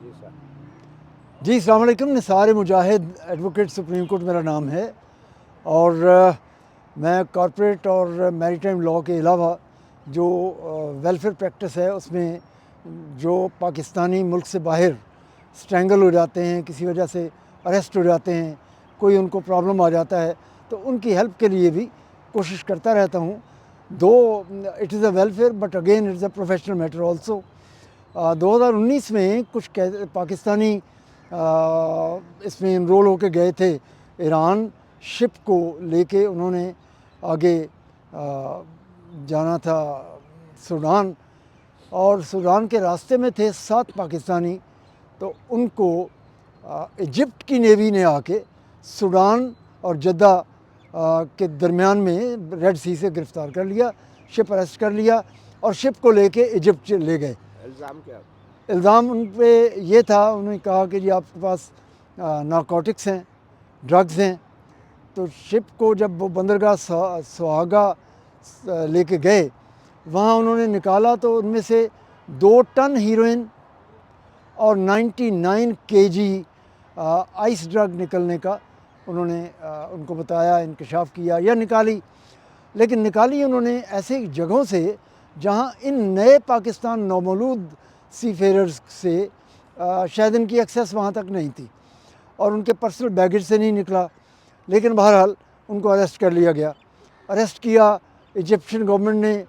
جی سر. جی السلام علیکم. نثار مجاہد advocate supreme court میرا نام ہے اور میں کارپوریٹ اور میری ٹائم لاء کے علاوہ جو ویلفیئر پریکٹس ہے اس میں جو پاکستانی ملک سے باہر اسٹرینگل ہو جاتے ہیں, کسی وجہ سے اریسٹ ہو جاتے ہیں, کوئی ان کو پرابلم آ جاتا ہے تو ان کی ہیلپ کے لیے بھی کوشش کرتا رہتا ہوں. دو it is a welfare but again it is a professional matter also. 2019 میں کچھ پاکستانی اس میں انرول ہو کے گئے تھے ایران. شپ کو لے کے انہوں نے آگے جانا تھا سوڈان, اور سوڈان کے راستے میں تھے 7 پاکستانی. تو ان کو ایجپٹ کی نیوی نے آ کے سوڈان اور جدہ کے درمیان میں ریڈ سی سے گرفتار کر لیا, شپ اریسٹ کر لیا اور شپ کو لے کے ایجپٹ لے گئے. الزام کیا؟ الزام ان پہ یہ تھا, انہوں نے کہا کہ جی آپ کے پاس نارکوٹکس ہیں, ڈرگز ہیں. تو شپ کو جب وہ بندرگاہ سوہاگا لے کے گئے, وہاں انہوں نے نکالا تو ان میں سے 2 ٹن ہیروئن اور 99 kg آئس ڈرگ نکلنے کا انہوں نے ان کو بتایا, انکشاف کیا یا نکالی. لیکن نکالی انہوں نے ایسے جگہوں سے جہاں ان نئے پاکستان نومولود سی فیررز سے شاید ان کی ایکسیس وہاں تک نہیں تھی اور ان کے پرسنل بیگیج سے نہیں نکلا. لیکن بہرحال ان کو اریسٹ کر لیا گیا. اریسٹ کیا, ایجپشن گورنمنٹ نے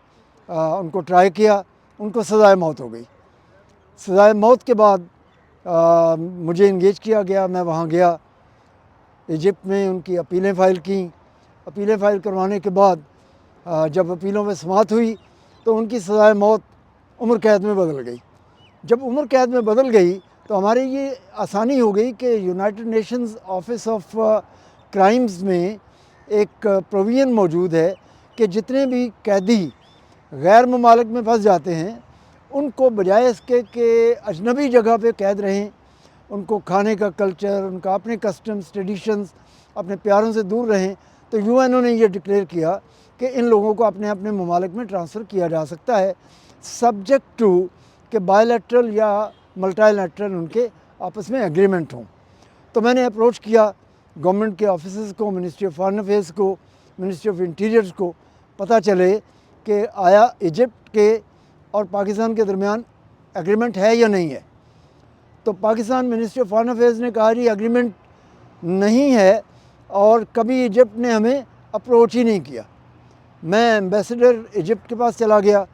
ان کو ٹرائی کیا, ان کو سزائے موت ہو گئی. سزائے موت کے بعد مجھے انگیج کیا گیا, میں وہاں گیا ایجپٹ میں, ان کی اپیلیں فائل کیں. اپیلیں فائل کروانے کے بعد جب اپیلوں میں سماعت ہوئی تو ان کی سزائے موت عمر قید میں بدل گئی. جب عمر قید میں بدل گئی تو ہمارے یہ آسانی ہو گئی کہ United nations office of crimes میں ایک پروویژن موجود ہے کہ جتنے بھی قیدی غیر ممالک میں پھنس جاتے ہیں ان کو بجائے اس کے کہ اجنبی جگہ پہ قید رہیں, ان کو کھانے کا کلچر, ان کا اپنے کسٹمز ٹریڈیشنز, اپنے پیاروں سے دور رہیں, تو یو این او نے یہ ڈکلیئر کیا کہ ان لوگوں کو اپنے اپنے ممالک میں ٹرانسفر کیا جا سکتا ہے, سبجیکٹ ٹو کہ بائی لیٹرل یا ملٹائی لیٹرل ان کے آپس میں ایگریمنٹ ہوں. تو میں نے اپروچ کیا گورنمنٹ کے آفیسز کو, منسٹری آف فارن افیئرس کو, منسٹری آف انٹیریئرس کو, پتہ چلے کہ آیا ایجپٹ کے اور پاکستان کے درمیان ایگریمنٹ ہے یا نہیں ہے. تو Pakistan ministry of foreign affairs نے کہا جی ایگریمنٹ نہیں ہے اور کبھی ایجپٹ نے ہمیں اپروچ ہی نہیں کیا. میں ایمبیسڈر ایجپٹ کے پاس چلا گیا,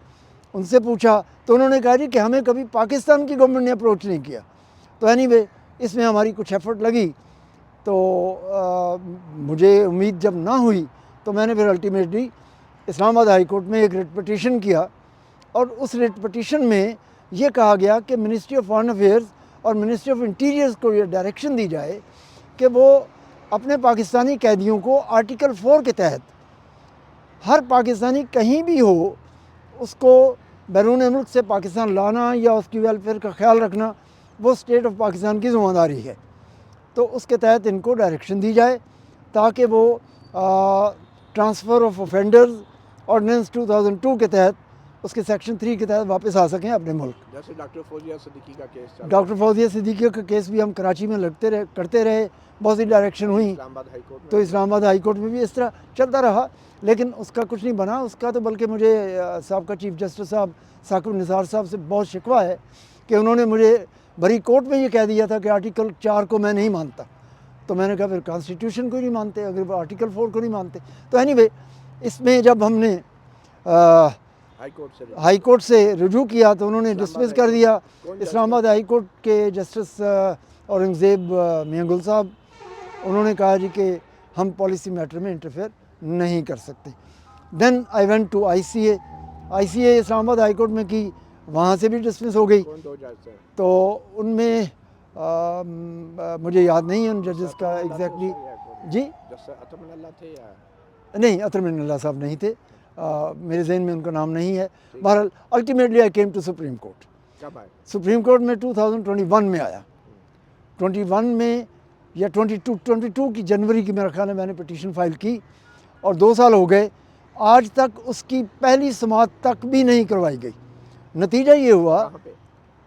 ان سے پوچھا تو انہوں نے کہا جی کہ ہمیں کبھی پاکستان کی گورنمنٹ نے اپروچ نہیں کیا. تو اینی وے اس میں ہماری کچھ ایفرٹ لگی. تو مجھے امید جب نہ ہوئی تو میں نے پھر الٹیمیٹلی اسلام آباد ہائی کورٹ میں ایک ریٹ پٹیشن کیا, اور اس ریٹ پٹیشن میں یہ کہا گیا کہ منسٹری آف فارن افیئرز اور منسٹری آف انٹیریئرز کو یہ ڈائریکشن دی جائے کہ وہ اپنے پاکستانی قیدیوں کو آرٹیکل 4 کے تحت ہر پاکستانی کہیں بھی ہو اس کو بیرون ملک سے پاکستان لانا یا اس کی ویلفیئر کا خیال رکھنا وہ اسٹیٹ آف پاکستان کی ذمہ داری ہے. تو اس کے تحت ان کو ڈائریکشن دی جائے تاکہ وہ ٹرانسفر آف اوفینڈرز آرڈیننس 2002 کے تحت اس کے سیکشن 3 کے تحت واپس آ سکیں اپنے ملک. جیسے ڈاکٹر فوزیہ صدیقی کا کیس چل رہا ہے, ڈاکٹر فوزیہ صدیقی کا کیس بھی ہم کراچی میں کرتے رہے, بہت سی ڈائریکشن ہوئیں, اسلام آباد ہائی کورٹ میں تو اسلام آباد ہائی کورٹ میں بھی اس طرح چلتا رہا, لیکن اس کا کچھ نہیں بنا. اس کا تو بلکہ مجھے سابقہ چیف جسٹس صاحب ثاقب نثار صاحب سے بہت شکوہ ہے کہ انہوں نے مجھے بھری کورٹ میں یہ کہہ دیا تھا کہ آرٹیکل 4 کو میں نہیں مانتا. تو میں نے کہا پھر کانسٹیٹیوشن کو نہیں مانتے اگر وہ آرٹیکل 4 کو نہیں مانتے. تو اینی وے اس میں جب ہم نے ہائی کورٹ سے رجوع کیا تو انہوں نے ڈسمس کر دیا. اسلام آباد ہائی کورٹ کے جسٹس اورنگزیب میاں گل صاحب, انہوں نے کہا جی کہ ہم پالیسی میٹر میں انٹرفیئر نہیں کر سکتے. دین آئی وینٹ ٹو آئی سی اے اسلام آباد ہائی کورٹ میں کی, وہاں سے بھی ڈسمس ہو گئی. تو ان میں مجھے یاد نہیں ہے ان ججز کا ایگزیکٹلی. جی نہیں, اطہر من اللہ صاحب نہیں تھے, میرے ذہن میں ان کا نام نہیں ہے. بہرحال ultimately I came to supreme court. Supreme court میں 2021 میں آیا. 21 میں یا 22 کی جنوری کی میرا خیال ہے میں نے پٹیشن فائل کی, اور 2 سال ہو گئے آج تک اس کی پہلی سماعت تک بھی نہیں کروائی گئی. نتیجہ یہ ہوا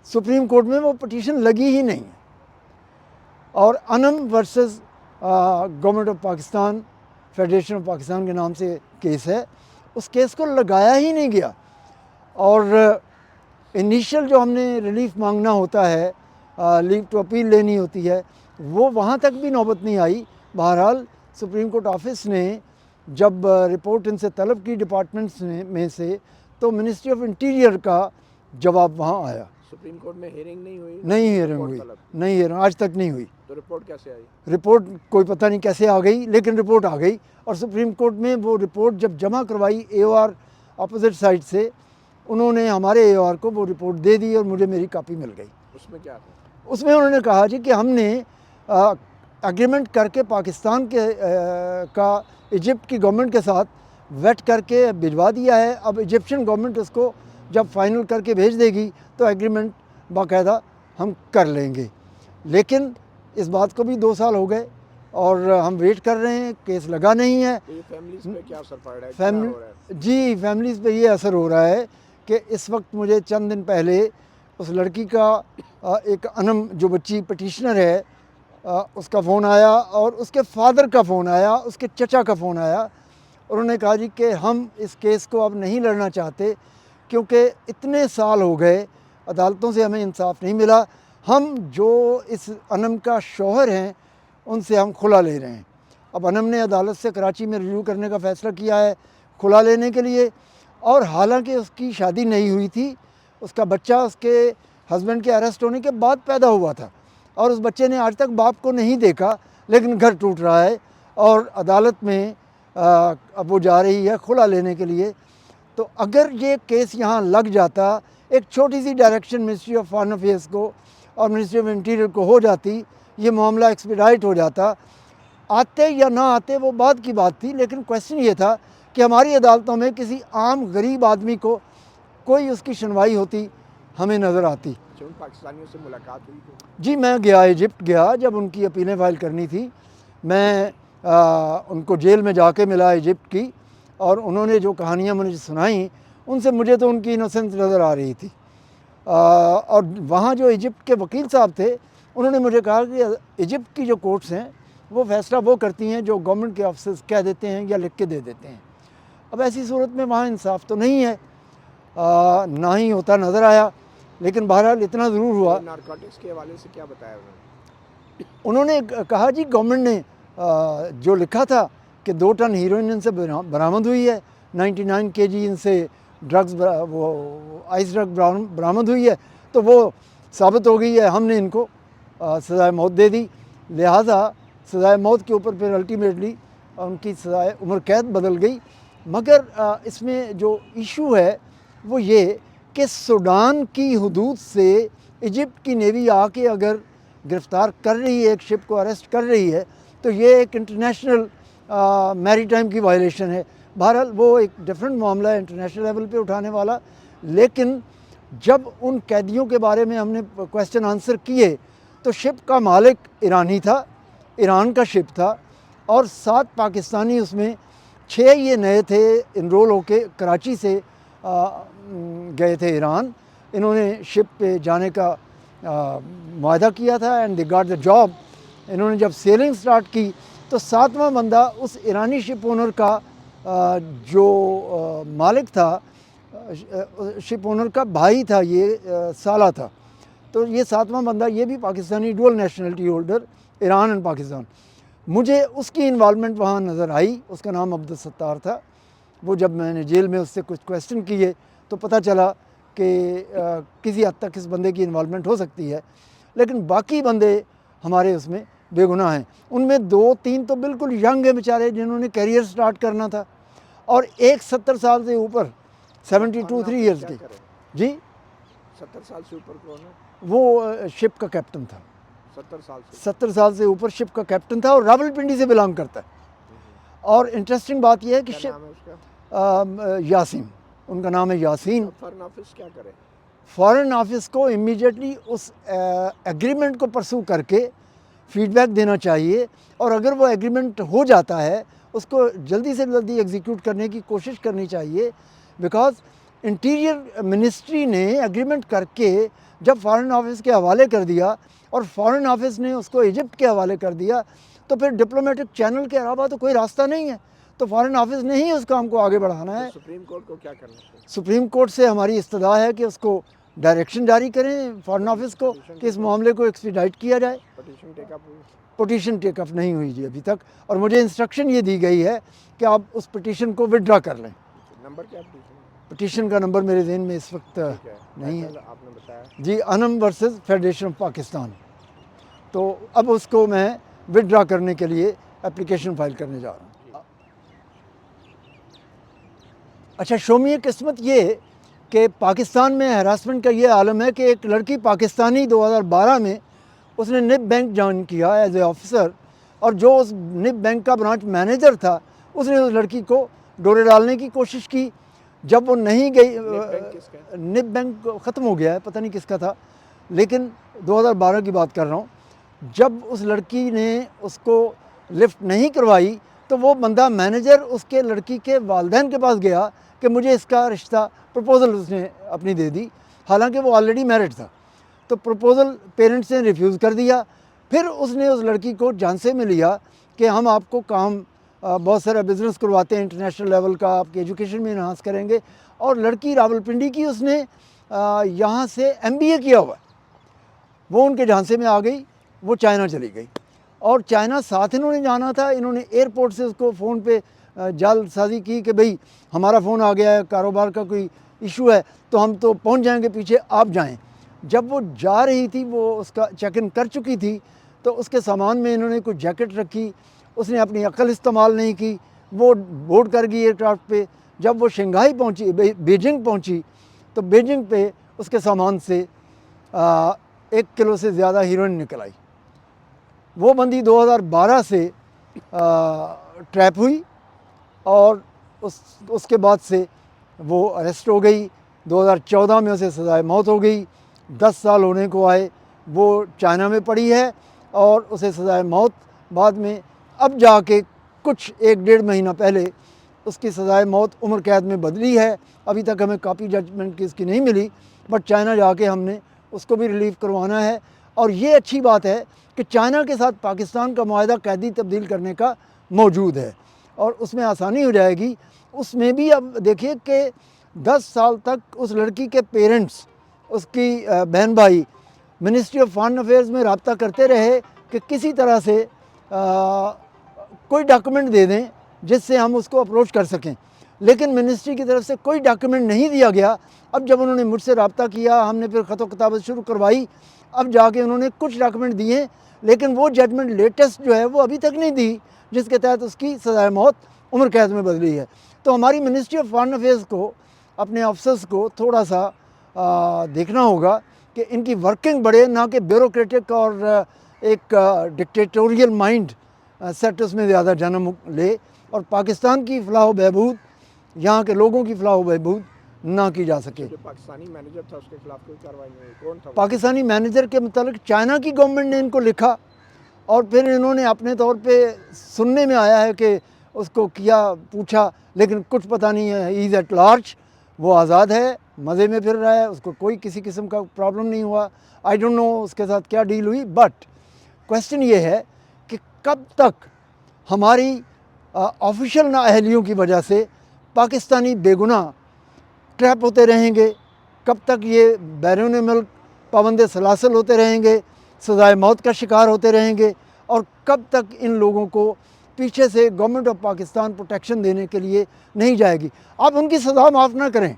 سپریم کورٹ میں وہ پٹیشن لگی ہی نہیں ہے، اور Anum versus government of Pakistan, federation of Pakistan کے نام سے کیس ہے، اس کیس کو لگایا ہی نہیں گیا، اور انیشل جو ہم نے ریلیف مانگنا ہوتا ہے، لیو ٹو اپیل لینی ہوتی ہے، وہ وہاں تک بھی نوبت نہیں آئی۔ بہرحال سپریم کورٹ آفس نے جب رپورٹ ان سے طلب کی ڈپارٹمنٹس میں سے، تو منسٹری آف انٹیریئر کا جواب وہاں آیا۔ سپریم کورٹ میں ہیئرنگ نہیں ہوئی؟ نہیں ہیئرنگ رپورٹ ہوئی، طلب؟ نہیں ہیئرنگ آج تک نہیں ہوئی۔ تو رپورٹ کیسے آئی؟ رپورٹ کوئی پتہ نہیں کیسے آ گئی، لیکن رپورٹ آ گئی، اور سپریم کورٹ میں وہ رپورٹ جب جمع کروائی اے او آر اپوزٹ سائڈ سے، انہوں نے ہمارے اے او آر کو وہ رپورٹ دے دی، اور مجھے میری کاپی مل گئی۔ اس میں کیا تھا؟ اس میں انہوں نے کہا جی کہ ہم نے اگریمنٹ کر کے پاکستان کے کا ایجپٹ کی گورنمنٹ کے ساتھ ویٹ کر کے بھجوا دیا ہے، اب ایجپشن گورنمنٹ اس کو جب فائنل کر کے بھیج دے گی تو ایگریمنٹ باقاعدہ ہم کر لیں گے، لیکن اس بات کو بھی 2 سال ہو گئے اور ہم ویٹ کر رہے ہیں، کیس لگا نہیں ہے۔ تو یہ فیملیز پہ کیا اثر پڑ رہا ہے؟ کیا ہو رہا ہے؟ جی فیملیز پہ یہ اثر ہو رہا ہے کہ اس وقت مجھے چند دن پہلے اس لڑکی کا ایک انم جو بچی پٹیشنر ہے اس کا فون آیا، اور اس کے فادر کا فون آیا، اس کے چچا کا فون آیا، اور انہوں نے کہا جی کہ ہم اس کیس کو اب نہیں لڑنا چاہتے، کیونکہ اتنے سال ہو گئے عدالتوں سے ہمیں انصاف نہیں ملا، ہم جو اس انم کا شوہر ہیں ان سے ہم کھلا لے رہے ہیں۔ اب انم نے عدالت سے کراچی میں رجوع کرنے کا فیصلہ کیا ہے کھلا لینے کے لیے، اور حالانکہ اس کی شادی نہیں ہوئی تھی، اس کا بچہ اس کے ہسبینڈ کے اریسٹ ہونے کے بعد پیدا ہوا تھا، اور اس بچے نے آج تک باپ کو نہیں دیکھا، لیکن گھر ٹوٹ رہا ہے، اور عدالت میں اب وہ جا رہی ہے کھلا لینے کے لیے۔ تو اگر یہ کیس یہاں لگ جاتا، ایک چھوٹی سی direction ministry of foreign affairs کو اور منسٹری آف انٹیریئر کو ہو جاتی، یہ معاملہ ایکسپیڈائٹ ہو جاتا، آتے یا نہ آتے وہ بعد کی بات تھی، لیکن کویسچن یہ تھا کہ ہماری عدالتوں میں کسی عام غریب آدمی کو کوئی اس کی سنوائی ہوتی ہمیں نظر آتی۔ ان پاکستانیوں سے ملاقات ہوئی تو؟ جی میں گیا، ایجپٹ گیا، جب ان کی اپیلیں فائل کرنی تھی، میں ان کو جیل میں جا کے ملا ایجپٹ کی، اور انہوں نے جو کہانیاں مجھے سنائیں ان سے مجھے تو ان کی انوسنس نظر آ رہی تھی، اور وہاں جو ایجپٹ کے وکیل صاحب تھے انہوں نے مجھے کہا کہ ایجپٹ کی جو کورٹس ہیں وہ فیصلہ وہ کرتی ہیں جو گورنمنٹ کے آفیسرز کہہ دیتے ہیں یا لکھ کے دے دیتے ہیں۔ اب ایسی صورت میں وہاں انصاف تو نہیں ہے، نہ ہی ہوتا نظر آیا، لیکن بہرحال اتنا ضرور ہوا۔ نارکوٹکس کے حوالے سے کیا بتایا انہوں نے کہا جی گورنمنٹ نے جو لکھا تھا کہ 2 ٹن ہیروئن ان سے برآمد ہوئی ہے، 99 kg ان سے ڈرگز وہ آئس ڈرگ برآمد ہوئی ہے، تو وہ ثابت ہو گئی ہے، ہم نے ان کو سزائے موت دے دی، لہٰذا سزائے موت کے اوپر پھر الٹیمیٹلی ان کی سزائے عمر قید بدل گئی۔ مگر اس میں جو ایشو ہے وہ یہ کہ سوڈان کی حدود سے ایجپٹ کی نیوی آ کے اگر گرفتار کر رہی ہے، ایک شپ کو اریسٹ کر رہی ہے، تو یہ ایک انٹرنیشنل میری ٹائم کی وائلیشن ہے۔ بہرحال وہ ایک ڈیفرنٹ معاملہ ہے انٹرنیشنل لیول پہ اٹھانے والا، لیکن جب ان قیدیوں کے بارے میں ہم نے کویسچن آنسر کیے تو شپ کا مالک ایرانی تھا، ایران کا شپ تھا، اور 7 پاکستانی اس میں، 6 یہ نئے تھے انرول ہو کے کراچی سے گئے تھے ایران، انہوں نے شپ پہ جانے کا معاہدہ کیا تھا، and the got the job. انہوں نے جب سیلنگ سٹارٹ کی تو 7واں بندہ اس ایرانی شپ اونر کا جو مالک تھا، شپ اونر کا بھائی تھا، یہ سالہ تھا، تو یہ 7واں بندہ یہ بھی پاکستانی ڈول nationality holder, Iran and Pakistan. مجھے اس کی انوالومنٹ وہاں نظر آئی، اس کا نام عبدالستار تھا۔ وہ جب میں نے جیل میں اس سے کچھ کویسچن کیے تو پتہ چلا کہ کسی حد تک اس بندے کی انوالومنٹ ہو سکتی ہے، لیکن باقی بندے ہمارے اس میں بے گناہ ہیں۔ ان میں 2-3 تو بالکل ینگ ہیں بیچارے، جنہوں نے کیریئر سٹارٹ کرنا تھا، اور ایک 70 سال سے اوپر، 72-3 ایئرس کی۔ جی 70 سال سے اوپر کون ہے؟ وہ شپ کا کیپٹن تھا، 70 سال سے 70 سال سے اوپر شپ کا کیپٹن تھا، اور راولپنڈی سے بلانگ کرتا ہے۔ اور انٹرسٹنگ بات یہ ہے کہ کیا نام ہے اس کا؟ یاسین، ان کا نام ہے یاسین۔ فارن آفس کیا کرے؟ فارن آفس کو امیڈیٹلی اس ایگریمنٹ کو پرسو کر کے فیڈ بیک دینا چاہیے، اور اگر وہ ایگریمنٹ ہو جاتا ہے اس کو جلدی سے جلدی ایگزیکیوٹ کرنے کی کوشش کرنی چاہیے، بیکاز انٹیریئر منسٹری نے ایگریمنٹ کر کے جب فارن آفس کے حوالے کر دیا اور فارن آفس نے اس کو ایجپٹ کے حوالے کر دیا تو پھر ڈپلومیٹک چینل کے علاوہ تو کوئی راستہ نہیں ہے. تو فارن آفس نے ہی اس کام کو آگے بڑھانا ہے. سپریم کورٹ کو کیا کرنا چاہیے؟ سپریم کورٹ سے ہماری استدعا ہے کہ اس کو ڈائریکشن جاری کریں فارن آفس کو کہ اس معاملے کو ایکسپیڈائٹ کیا جائے. پٹیشن ٹیک اپ ہوئی؟ پٹیشن ٹیک اپ نہیں ہوئی جی ابھی تک, اور مجھے انسٹرکشن یہ دی گئی ہے کہ آپ اس پٹیشن کو وڈرا کر لیں. نمبر کیا ہے پٹیشن کا نمبر میرے ذہن میں اس وقت نہیں ہے آپ نے بتایا؟ جی, انم ورسز فیڈریشن آف پاکستان. تو اب اس کو میں وڈرا کرنے کے لیے اپلیکیشن فائل کرنے جا رہا ہوں. اچھا, شومیہ قسمت یہ کہ پاکستان میں ہراسمنٹ کا یہ عالم ہے کہ ایک لڑکی پاکستانی 2012 میں اس نے نب بینک جوائن کیا ایز اے آفیسر, اور جو اس نب بینک کا برانچ مینیجر تھا اس نے اس لڑکی کو ڈورے ڈالنے کی کوشش کی. جب وہ نہیں گئی, نب بینک ختم ہو گیا ہے, پتہ نہیں کس کا تھا, لیکن 2012 کی بات کر رہا ہوں. جب اس لڑکی نے اس کو لفٹ نہیں کروائی تو وہ بندہ مینیجر اس کے لڑکی کے والدین کے پاس گیا کہ مجھے اس کا رشتہ, پروپوزل اس نے اپنی دے دی, حالانکہ وہ آلریڈی میرڈ تھا. تو پروپوزل پیرنٹس نے ریفیوز کر دیا. پھر اس نے اس لڑکی کو جھانسے میں لیا کہ ہم آپ کو کام بہت سارا بزنس کرواتے ہیں انٹرنیشنل لیول کا, آپ کی ایجوکیشن میں انہانس کریں گے. اور لڑکی راولپنڈی کی, اس نے یہاں سے MBA کیا ہوا, وہ ان کے جھانسے میں آ گئی, وہ چائنا چلی گئی. اور چائنا ساتھ انہوں نے جانا تھا. انہوں نے ایئرپورٹ سے اس کو فون پہ جال سازی کی کہ بھئی ہمارا فون آ گیا ہے, کاروبار کا کوئی ایشو ہے تو ہم تو پہنچ جائیں گے پیچھے, آپ جائیں. جب وہ جا رہی تھی, وہ اس کا چیک ان کر چکی تھی, تو اس کے سامان میں انہوں نے کوئی جیکٹ رکھی. اس نے اپنی عقل استعمال نہیں کی, وہ بورڈ کر گئی ایئر کرافٹ پہ. جب وہ شنگھائی پہنچی, بیجنگ پہنچی, تو بیجنگ پہ اس کے سامان سے 1 کلو سے زیادہ ہیروئن نکل آئی. وہ بندی 2012 سے ٹریپ ہوئی, اور اس کے بعد سے وہ اریسٹ ہو گئی. 2014 میں اسے سزائے موت ہو گئی. 10 سال ہونے کو آئے, وہ چائنا میں پڑی ہے, اور اسے سزائے موت بعد میں اب جا کے کچھ 1-1.5 مہینہ پہلے اس کی سزائے موت عمر قید میں بدلی ہے. ابھی تک ہمیں کاپی ججمنٹ کی اس کی نہیں ملی, بٹ چائنا جا کے ہم نے اس کو بھی ریلیف کروانا ہے. اور یہ اچھی بات ہے کہ چائنا کے ساتھ پاکستان کا معاہدہ قیدی تبدیل کرنے کا موجود ہے, اور اس میں آسانی ہو جائے گی. اس میں بھی اب دیکھیے کہ 10 سال تک اس لڑکی کے پیرنٹس, اس کی بہن بھائی منسٹری آف فارن افیئرز میں رابطہ کرتے رہے کہ کسی طرح سے کوئی ڈاکومنٹ دے دیں جس سے ہم اس کو اپروچ کر سکیں, لیکن منسٹری کی طرف سے کوئی ڈاکومنٹ نہیں دیا گیا. اب جب انہوں نے مجھ سے رابطہ کیا, ہم نے پھر خط و کتابت شروع کروائی. اب جا کے انہوں نے کچھ ڈاکومنٹ دیے, لیکن وہ ججمنٹ لیٹسٹ جو ہے وہ ابھی تک نہیں دی, جس کے تحت اس کی سزائے موت عمر قید میں بدلی ہے. تو ہماری منسٹری آف فارن افیئرز کو, اپنے آفسرز کو تھوڑا سا دیکھنا ہوگا کہ ان کی ورکنگ بڑھے, نہ کہ بیوروکریٹک اور ایک ڈکٹیٹوریل مائنڈ سیٹ اس میں زیادہ جنم لے, اور پاکستان کی فلاح و بہبود, یہاں کے لوگوں کی فلاح و بہبود نہ کی جا سکے. جو پاکستانی مینیجر تھا اس کے خلاف کوئی کارروائی نہیں ہوئی, کون تھا وہ؟ پاکستانی مینیجر کے متعلق چائنا کی گورنمنٹ نے ان کو لکھا, اور پھر انہوں نے اپنے طور پہ سننے میں آیا ہے کہ اس کو کیا پوچھا, لیکن کچھ پتہ نہیں ہے. ہی از ایٹ لارج, وہ آزاد ہے, مزے میں پھر رہا ہے, اس کو کوئی کسی قسم کا پرابلم نہیں ہوا. آئی ڈونٹ نو اس کے ساتھ کیا ڈیل ہوئی. بٹ کویسچن یہ ہے کہ کب تک ہماری آفیشیل نااہلیوں کی وجہ سے پاکستانی بے گناہ ٹریپ ہوتے رہیں گے, کب تک یہ بیرون ملک پابند سلاسل ہوتے رہیں گے, سزائے موت کا شکار ہوتے رہیں گے, اور کب تک ان لوگوں کو پیچھے سے گورنمنٹ آف پاکستان پروٹیکشن دینے کے لیے نہیں جائے گی. آپ ان کی سزا معاف نہ کریں,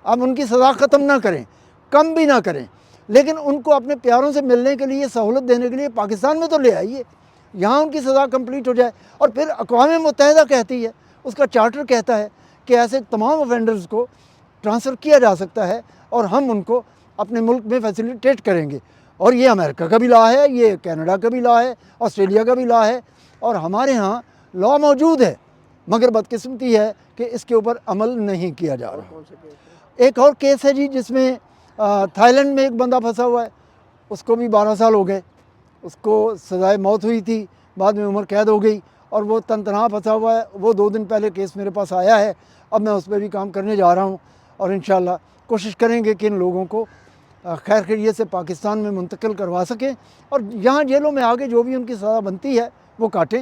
آپ ان کی سزا ختم نہ کریں, کم بھی نہ کریں, لیکن ان کو اپنے پیاروں سے ملنے کے لیے, سہولت دینے کے لیے پاکستان میں تو لے آئیے, یہاں ان کی سزا کمپلیٹ ہو جائے. اور پھر اقوام متحدہ کہتی ہے, اس کا چارٹر کہتا ہے کہ ایسے تمام افینڈرز کو ٹرانسفر کیا جا سکتا ہے, اور ہم ان کو اپنے ملک میں فیسیلیٹیٹ کریں گے. اور یہ امریکہ کا بھی لا ہے, یہ کینیڈا کا بھی لا ہے, آسٹریلیا کا بھی لا ہے, اور ہمارے ہاں لا موجود ہے, مگر بدقسمتی ہے کہ اس کے اوپر عمل نہیں کیا جا رہا. کون سے کیس ہے؟ ایک اور کیس ہے جی, جس میں تھائی لینڈ میں ایک بندہ پھنسا ہوا ہے, اس کو بھی 12 سال ہو گئے. اس کو سزائے موت ہوئی تھی, بعد میں عمر قید ہو گئی, اور وہ تنہا پھنسا ہوا ہے. وہ 2 دن پہلے کیس میرے پاس آیا ہے, اب میں اس پہ بھی کام کرنے جا رہا ہوں. اور انشاءاللہ کوشش کریں گے کہ ان لوگوں کو خیر خیریت سے پاکستان میں منتقل کروا سکیں اور یہاں جیلوں میں آگے جو بھی ان کی سزا بنتی ہے وہ کاٹیں.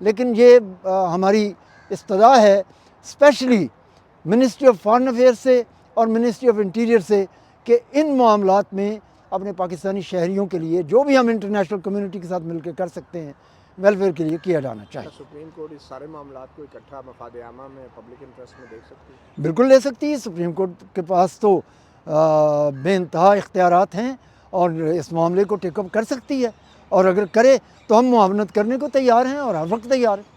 لیکن یہ ہماری استدعا ہے specially ministry of foreign affairs سے اور منسٹری آف انٹیریئر سے کہ ان معاملات میں اپنے پاکستانی شہریوں کے لیے جو بھی ہم انٹرنیشنل کمیونٹی کے ساتھ مل کے کر سکتے ہیں ویلفیئر کے لیے کیا جانا چاہیے. سپریم کورٹ اس سارے معاملات کو اکٹھا مفاد عامہ میں پبلک انٹرسٹ میں دیکھ سکتی ہے؟ بالکل لے سکتی ہے. سپریم کورٹ کے پاس تو بے انتہا اختیارات ہیں اور اس معاملے کو ٹیک اپ کر سکتی ہے اور اگر کرے تو ہم معاونت کرنے کو تیار ہیں اور ہر وقت تیار ہیں.